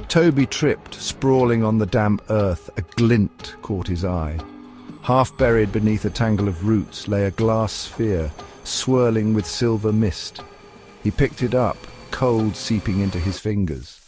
Toby tripped, sprawling on the damp earth. A glint caught his eye. Half buried beneath a tangle of roots lay a glass sphere, swirling with silver mist. He picked it up, cold seeping into his fingers.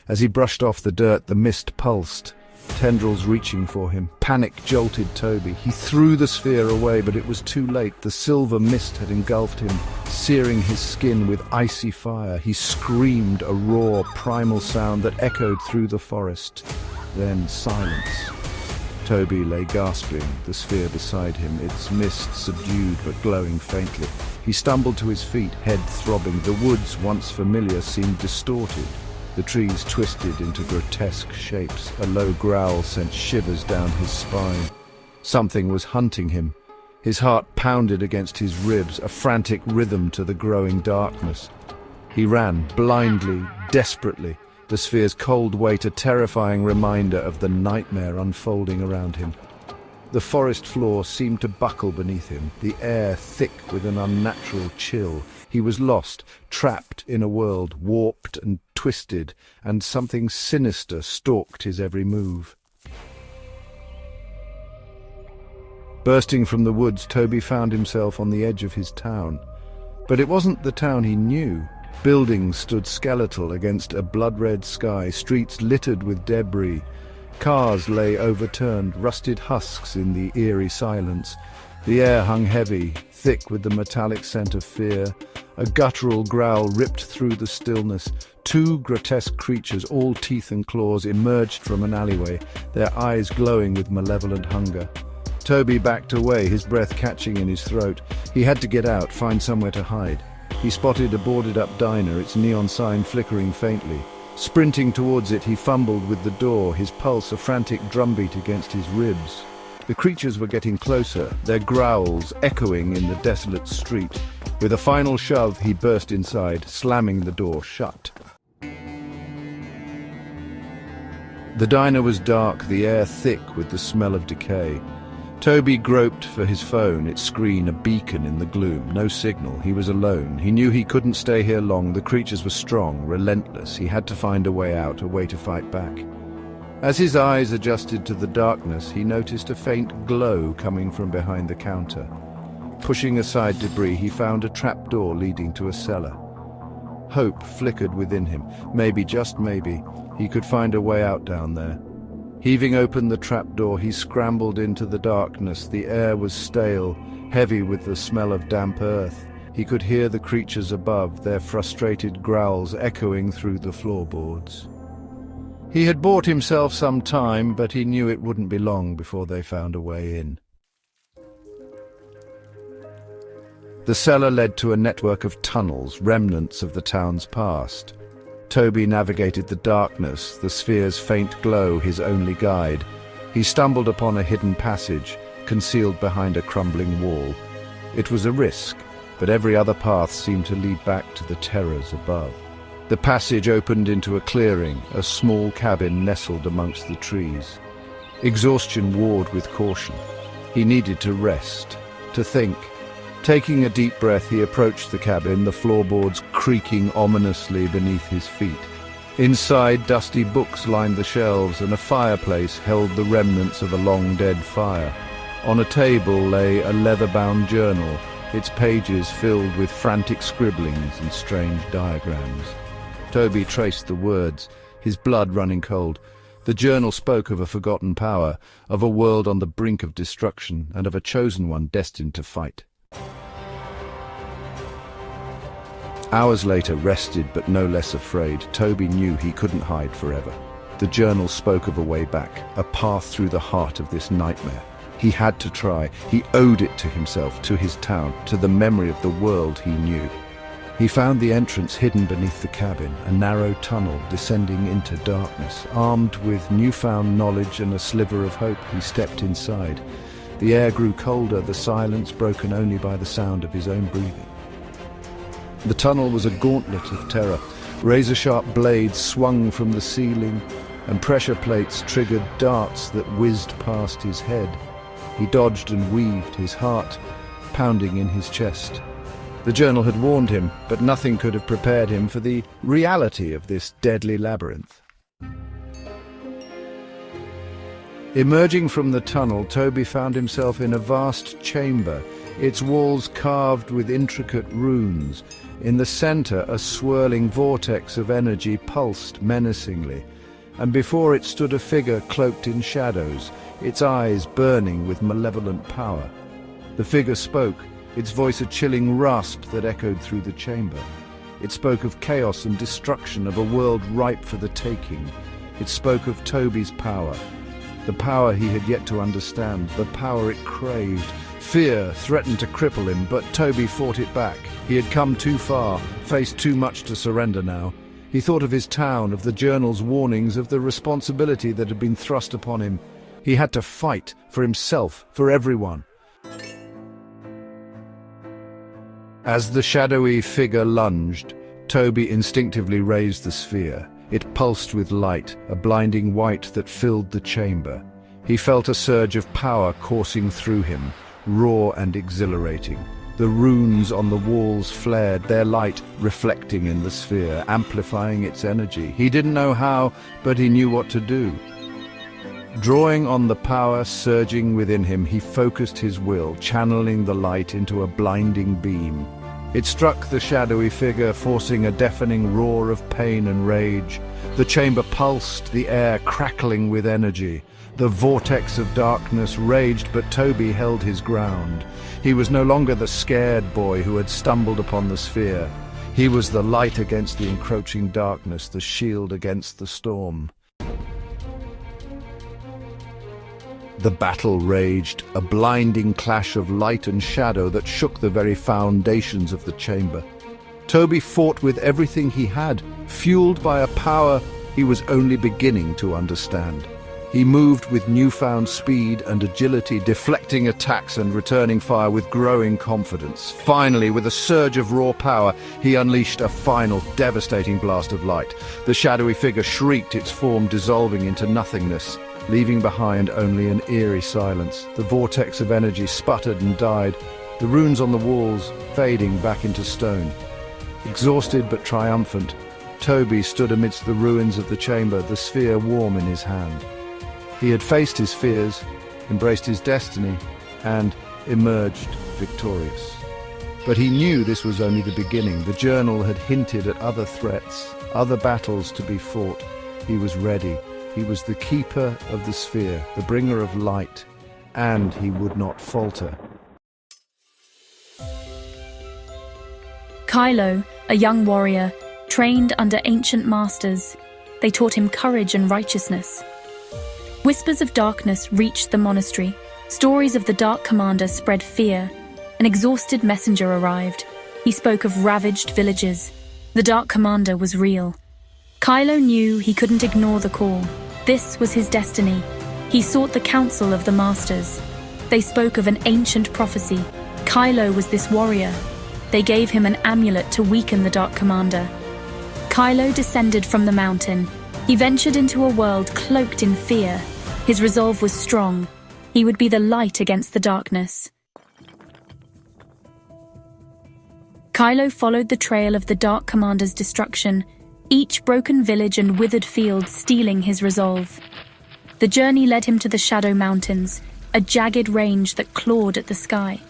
As he brushed off the dirt, the mist pulsed, tendrils reaching for him. Panic jolted Toby. He threw the sphere away, but it was too late. The silver mist had engulfed him, searing his skin with icy fire. He screamed, a raw, primal sound that echoed through the forest. Then silence. Toby lay gasping, the sphere beside him, its mist subdued but glowing faintly. He stumbled to his feet, head throbbing. The woods, once familiar, seemed distorted. The trees twisted into grotesque shapes. A low growl sent shivers down his spine. Something was hunting him. His heart pounded against his ribs, a frantic rhythm to the growing darkness. He ran, blindly, desperately, the sphere's cold weight a terrifying reminder of the nightmare unfolding around him. The forest floor seemed to buckle beneath him, the air thick with an unnatural chill. He was lost, trapped in a world, warped and twisted, and something sinister stalked his every move. Bursting from the woods, Toby found himself on the edge of his town. But it wasn't the town he knew. Buildings stood skeletal against a blood-red sky, streets littered with debris. Cars lay overturned, rusted husks in the eerie silence. The air hung heavy, thick with the metallic scent of fear. A guttural growl ripped through the stillness. Two grotesque creatures, all teeth and claws, emerged from an alleyway, their eyes glowing with malevolent hunger. Toby backed away, his breath catching in his throat. He had to get out, find somewhere to hide. He spotted a boarded-up diner, its neon sign flickering faintly. Sprinting towards it, he fumbled with the door, his pulse a frantic drumbeat against his ribs. The creatures were getting closer, their growls echoing in the desolate street. With a final shove, he burst inside, slamming the door shut. The diner was dark, the air thick with the smell of decay. Toby groped for his phone, its screen a beacon in the gloom. No signal. He was alone. He knew he couldn't stay here long. The creatures were strong, relentless. He had to find a way out, a way to fight back. As his eyes adjusted to the darkness, he noticed a faint glow coming from behind the counter. Pushing aside debris, he found a trapdoor leading to a cellar. Hope flickered within him. Maybe, just maybe, he could find a way out down there. Heaving open the trapdoor, he scrambled into the darkness. The air was stale, heavy with the smell of damp earth. He could hear the creatures above, their frustrated growls echoing through the floorboards. He had bought himself some time, but he knew it wouldn't be long before they found a way in. The cellar led to a network of tunnels, remnants of the town's past. Toby navigated the darkness, the sphere's faint glow his only guide. He stumbled upon a hidden passage, concealed behind a crumbling wall. It was a risk, but every other path seemed to lead back to the terrors above. The passage opened into a clearing, a small cabin nestled amongst the trees. Exhaustion warred with caution. He needed to rest, to think. Taking a deep breath, he approached the cabin, the floorboards creaking ominously beneath his feet. Inside, dusty books lined the shelves, and a fireplace held the remnants of a long-dead fire. On a table lay a leather-bound journal, its pages filled with frantic scribblings and strange diagrams. Toby traced the words, his blood running cold. The journal spoke of a forgotten power, of a world on the brink of destruction, and of a chosen one destined to fight. Hours later, rested but no less afraid, Toby knew he couldn't hide forever. The journal spoke of a way back, a path through the heart of this nightmare. He had to try. He owed it to himself, to his town, to the memory of the world he knew. He found the entrance hidden beneath the cabin, a narrow tunnel descending into darkness. Armed with newfound knowledge and a sliver of hope, he stepped inside. The air grew colder, the silence broken only by the sound of his own breathing. The tunnel was a gauntlet of terror. Razor-sharp blades swung from the ceiling, and pressure plates triggered darts that whizzed past his head. He dodged and weaved, his heart pounding in his chest. The journal had warned him, but nothing could have prepared him for the reality of this deadly labyrinth. Emerging from the tunnel, Toby found himself in a vast chamber, its walls carved with intricate runes. In the center, a swirling vortex of energy pulsed menacingly, and before it stood a figure cloaked in shadows, its eyes burning with malevolent power. The figure spoke, its voice a chilling rasp that echoed through the chamber. It spoke of chaos and destruction, of a world ripe for the taking. It spoke of Toby's power, the power he had yet to understand, the power it craved. Fear threatened to cripple him, but Toby fought it back. He had come too far, faced too much to surrender now. He thought of his town, of the journal's warnings, of the responsibility that had been thrust upon him. He had to fight for himself, for everyone. As the shadowy figure lunged, Toby instinctively raised the sphere. It pulsed with light, a blinding white that filled the chamber. He felt a surge of power coursing through him, raw and exhilarating. The runes on the walls flared, their light reflecting in the sphere, amplifying its energy. He didn't know how, but he knew what to do. Drawing on the power surging within him, he focused his will, channeling the light into a blinding beam. It struck the shadowy figure, forcing a deafening roar of pain and rage. The chamber pulsed, the air crackling with energy. The vortex of darkness raged, but Toby held his ground. He was no longer the scared boy who had stumbled upon the sphere. He was the light against the encroaching darkness, the shield against the storm. The battle raged, a blinding clash of light and shadow that shook the very foundations of the chamber. Toby fought with everything he had, fueled by a power he was only beginning to understand. He moved with newfound speed and agility, deflecting attacks and returning fire with growing confidence. Finally, with a surge of raw power, he unleashed a final, devastating blast of light. The shadowy figure shrieked, its form dissolving into nothingness, leaving behind only an eerie silence. The vortex of energy sputtered and died, the runes on the walls fading back into stone. Exhausted but triumphant, Toby stood amidst the ruins of the chamber, the sphere warm in his hand. He had faced his fears, embraced his destiny, and emerged victorious. But he knew this was only the beginning. The journal had hinted at other threats, other battles to be fought. He was ready. He was the keeper of the sphere, the bringer of light, and he would not falter. Kylo, a young warrior, trained under ancient masters. They taught him courage and righteousness. Whispers of darkness reached the monastery. Stories of the Dark Commander spread fear. An exhausted messenger arrived. He spoke of ravaged villages. The Dark Commander was real. Kylo knew he couldn't ignore the call. This was his destiny. He sought the counsel of the Masters. They spoke of an ancient prophecy. Kylo was this warrior. They gave him an amulet to weaken the Dark Commander. Kylo descended from the mountain. He ventured into a world cloaked in fear. His resolve was strong. He would be the light against the darkness. Kylo followed the trail of the Dark Commander's destruction, each broken village and withered field stealing his resolve. The journey led him to the Shadow Mountains, a jagged range that clawed at the sky.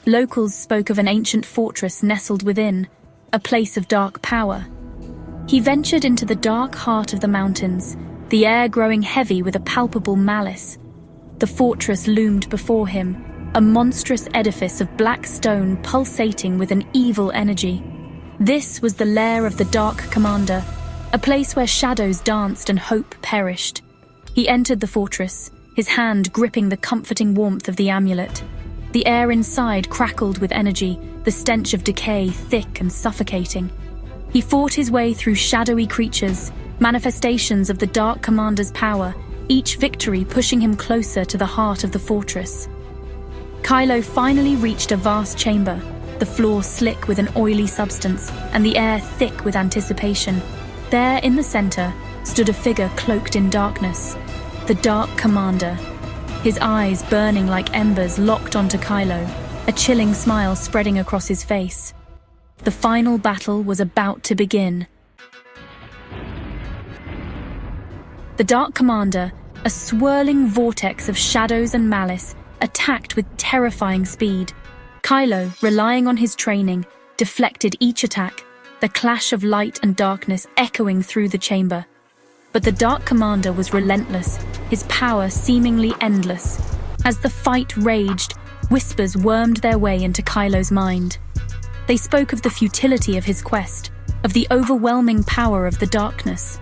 Locals spoke of an ancient fortress nestled within, a place of dark power. He ventured into the dark heart of the mountains, the air growing heavy with a palpable malice. The fortress loomed before him, a monstrous edifice of black stone pulsating with an evil energy. This was the lair of the Dark Commander, a place where shadows danced and hope perished. He entered the fortress, his hand gripping the comforting warmth of the amulet. The air inside crackled with energy, the stench of decay thick and suffocating. He fought his way through shadowy creatures, manifestations of the Dark Commander's power, each victory pushing him closer to the heart of the fortress. Kylo finally reached a vast chamber, the floor slick with an oily substance and the air thick with anticipation. There in the center stood a figure cloaked in darkness, the Dark Commander. His eyes burning like embers locked onto Kylo, a chilling smile spreading across his face. The final battle was about to begin. The Dark Commander, a swirling vortex of shadows and malice, attacked with terrifying speed. Kylo, relying on his training, deflected each attack, the clash of light and darkness echoing through the chamber. But the Dark Commander was relentless, his power seemingly endless. As the fight raged, whispers wormed their way into Kylo's mind. They spoke of the futility of his quest, of the overwhelming power of the darkness.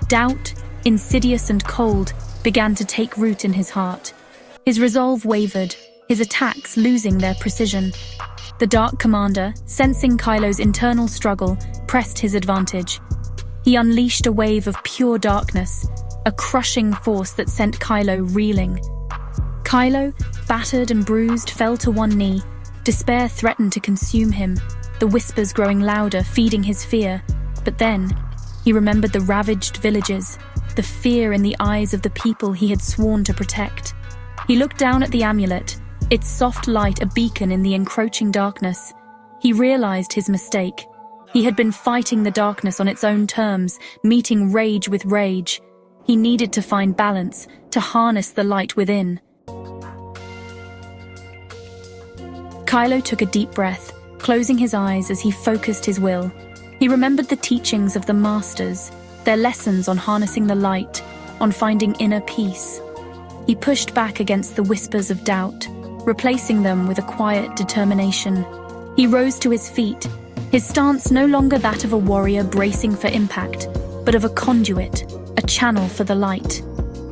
Doubt, insidious and cold, began to take root in his heart. His resolve wavered, his attacks losing their precision. The Dark Commander, sensing Kylo's internal struggle, pressed his advantage. He unleashed a wave of pure darkness, a crushing force that sent Kylo reeling. Kylo, battered and bruised, fell to one knee. Despair threatened to consume him, the whispers growing louder, feeding his fear. But then, he remembered the ravaged villages, the fear in the eyes of the people he had sworn to protect. He looked down at the amulet, its soft light a beacon in the encroaching darkness. He realized his mistake. He had been fighting the darkness on its own terms, meeting rage with rage. He needed to find balance, to harness the light within. Kylo took a deep breath, closing his eyes as he focused his will. He remembered the teachings of the Masters, their lessons on harnessing the light, on finding inner peace. He pushed back against the whispers of doubt, replacing them with a quiet determination. He rose to his feet, his stance no longer that of a warrior bracing for impact, but of a conduit, a channel for the light.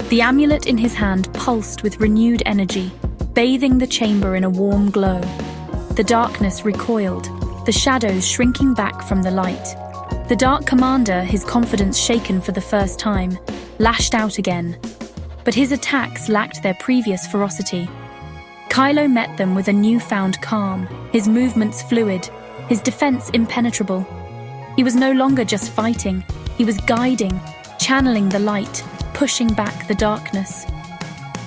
The amulet in his hand pulsed with renewed energy, bathing the chamber in a warm glow. The darkness recoiled, the shadows shrinking back from the light. The Dark Commander, his confidence shaken for the first time, lashed out again. But his attacks lacked their previous ferocity. Kylo met them with a newfound calm, his movements fluid, his defense impenetrable. He was no longer just fighting, he was guiding, channeling the light, pushing back the darkness.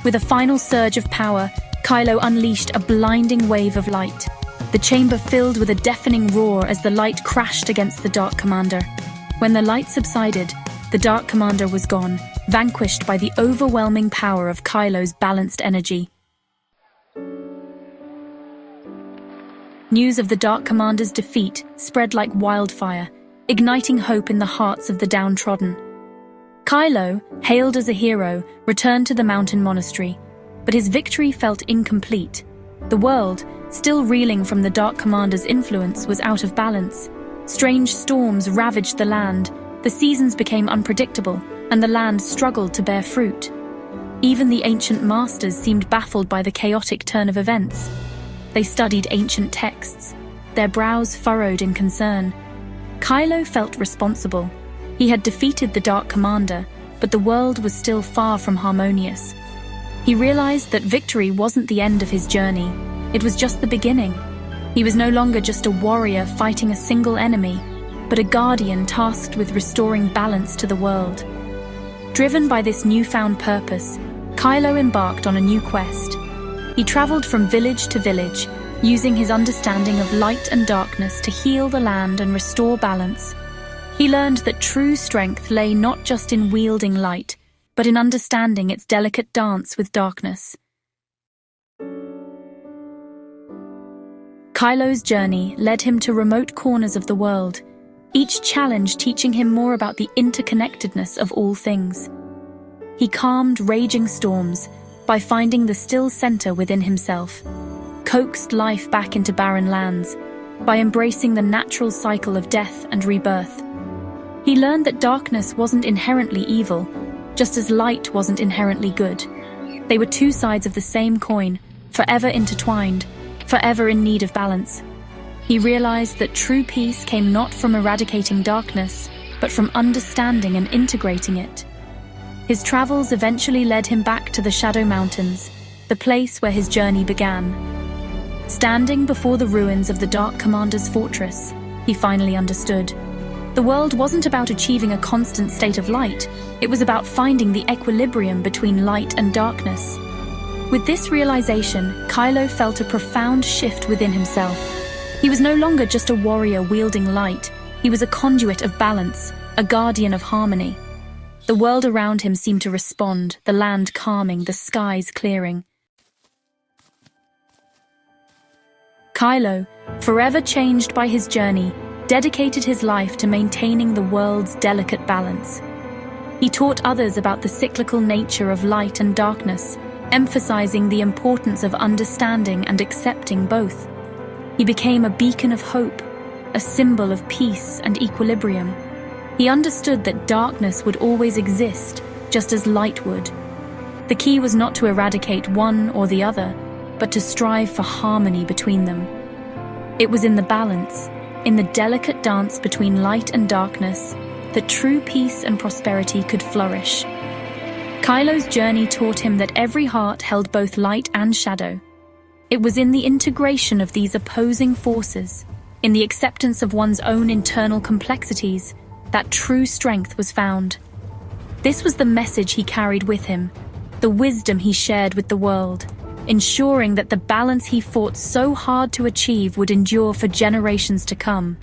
With a final surge of power, Kylo unleashed a blinding wave of light. The chamber filled with a deafening roar as the light crashed against the Dark Commander. When the light subsided, the Dark Commander was gone, vanquished by the overwhelming power of Kylo's balanced energy. News of the Dark Commander's defeat spread like wildfire, igniting hope in the hearts of the downtrodden. Kylo, hailed as a hero, returned to the mountain monastery, but his victory felt incomplete. The world, still reeling from the Dark Commander's influence, was out of balance. Strange storms ravaged the land, the seasons became unpredictable, and the land struggled to bear fruit. Even the ancient masters seemed baffled by the chaotic turn of events. They studied ancient texts, their brows furrowed in concern. Kylo felt responsible. He had defeated the Dark Commander, but the world was still far from harmonious. He realized that victory wasn't the end of his journey. It was just the beginning. He was no longer just a warrior fighting a single enemy, but a guardian tasked with restoring balance to the world. Driven by this newfound purpose, Kylo embarked on a new quest. He traveled from village to village, using his understanding of light and darkness to heal the land and restore balance. He learned that true strength lay not just in wielding light, but in understanding its delicate dance with darkness. Kylo's journey led him to remote corners of the world, each challenge teaching him more about the interconnectedness of all things. He calmed raging storms by finding the still center within himself, coaxed life back into barren lands by embracing the natural cycle of death and rebirth. He learned that darkness wasn't inherently evil, just as light wasn't inherently good. They were two sides of the same coin, forever intertwined, forever in need of balance. He realized that true peace came not from eradicating darkness, but from understanding and integrating it. His travels eventually led him back to the Shadow Mountains, the place where his journey began. Standing before the ruins of the Dark Commander's fortress, he finally understood. The world wasn't about achieving a constant state of light, it was about finding the equilibrium between light and darkness. With this realization, Kylo felt a profound shift within himself. He was no longer just a warrior wielding light, he was a conduit of balance, a guardian of harmony. The world around him seemed to respond, the land calming, the skies clearing. Kylo, forever changed by his journey, dedicated his life to maintaining the world's delicate balance. He taught others about the cyclical nature of light and darkness, emphasizing the importance of understanding and accepting both. He became a beacon of hope, a symbol of peace and equilibrium. He understood that darkness would always exist, just as light would. The key was not to eradicate one or the other, but to strive for harmony between them. It was in the balance, in the delicate dance between light and darkness, that true peace and prosperity could flourish. Kylo's journey taught him that every heart held both light and shadow. It was in the integration of these opposing forces, in the acceptance of one's own internal complexities, that true strength was found. This was the message he carried with him, the wisdom he shared with the world, ensuring that the balance he fought so hard to achieve would endure for generations to come.